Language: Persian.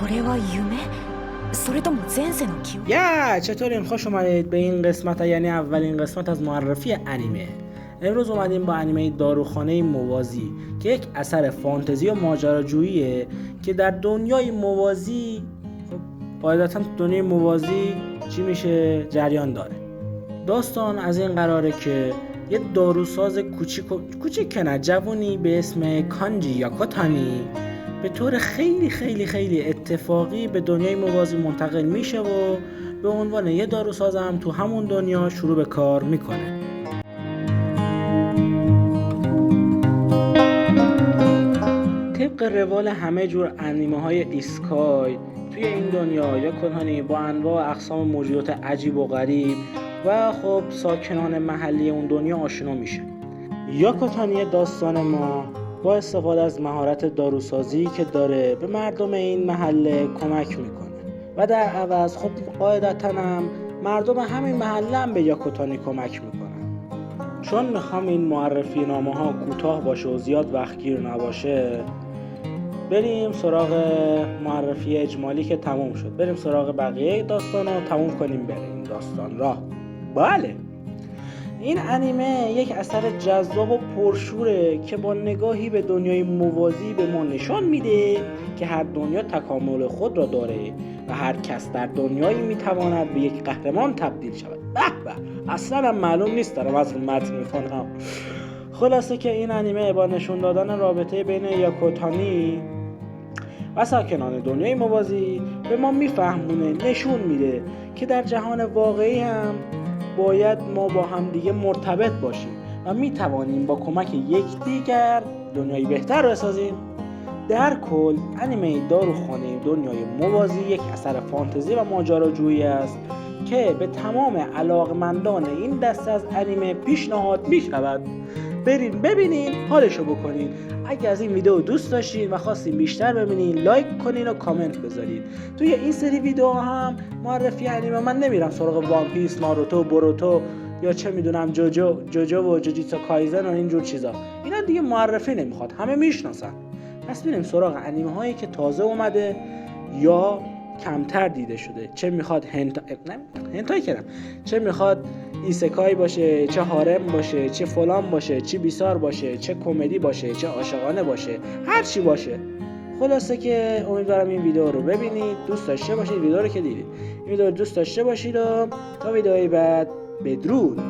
これは夢それとも前世の記憶چطورین؟ خوش اومدید به این قسمت، یعنی اولین قسمت از معرفی انیمه. امروز اومدیم با انیمه داروخانه موازی که یک اثر فانتزی و ماجراجوییه که در دنیای موازی، خب قاعدتاً دنیای موازی چی میشه؟ جریان داره. داستان از این قراره که یه داروساز کوچیک که نه، جوونی به اسم کانجی یا کوتانی به طور خیلی خیلی خیلی اتفاقی به دنیای موازی منتقل میشه و به عنوان یه داروساز هم تو همون دنیا شروع به کار میکنه. طبق روال همه جور انیمه های ایسکای توی این دنیا یا کوتانی با انواع اقسام موجودات عجیب و غریب و خب ساکنان محلی اون دنیا آشنا میشه. یا کوتانی داستان ما با استفاده از مهارت داروسازی که داره به مردم این محله کمک میکنه و در عوض خب قاعدتاً هم مردم همین محله هم به یاکوتانی کمک میکنن. چون میخوام این معرفی نامه ها کوتاه باشه و زیاد وقتگیر نباشه، بریم سراغ معرفی اجمالی که تموم شد. بریم سراغ بقیه داستان رو تموم کنیم بریم داستان را. بله، این انیمه یک اثر جذاب و پرشوره که با نگاهی به دنیای موازی به ما نشان میده که هر دنیا تکامل خود را داره و هر کس در دنیایی میتواند به یک قهرمان تبدیل شود. به اصلا هم معلوم نیست دارم از متن میخونم. خلاصه که این انیمه با نشون دادن رابطه بین یاکوتانی و ساکنان دنیای موازی به ما میفهمونه، نشون میده که در جهان واقعی هم باید ما با هم دیگه مرتبط باشیم و میتوانیم با کمک یکدیگر دنیای بهتر بسازیم. در کل انیمه داروخانه دنیای موازی یک اثر فانتزی و ماجراجویی است که به تمام علاقمندان این دسته از انیمه پیشنهاد میشود برین ببینین، حالشو بکنین. اگه از این ویدیو دوست داشتین و خواستین بیشتر ببینین، لایک کنین و کامنت بذارید. توی این سری ویدیو هم معرفی انیمه من نمیرم سراغ وان پیس، ناروتو، بوروتو یا چه میدونم جوجو و جوجیتسو کایزن و اینجور چیزا. اینا دیگه معرفی نمیخواد، همه میشناسن. پس بریم سراغ انیمه هایی که تازه اومده یا کمتر دیده شده. چه میخواد هنتای کردم، چه میخواد ایسکای باشه، چه هارم باشه، چه فلان باشه، چه بیسار باشه، چه کمدی باشه، چه عاشقانه باشه، هر چی باشه. خلاصه که امیدوارم این ویدیو رو ببینید، دوست داشته باشید. ویدیو رو که دیدید این ویدیو رو دوست داشته باشید و تا ویدیوی بعد بدرود.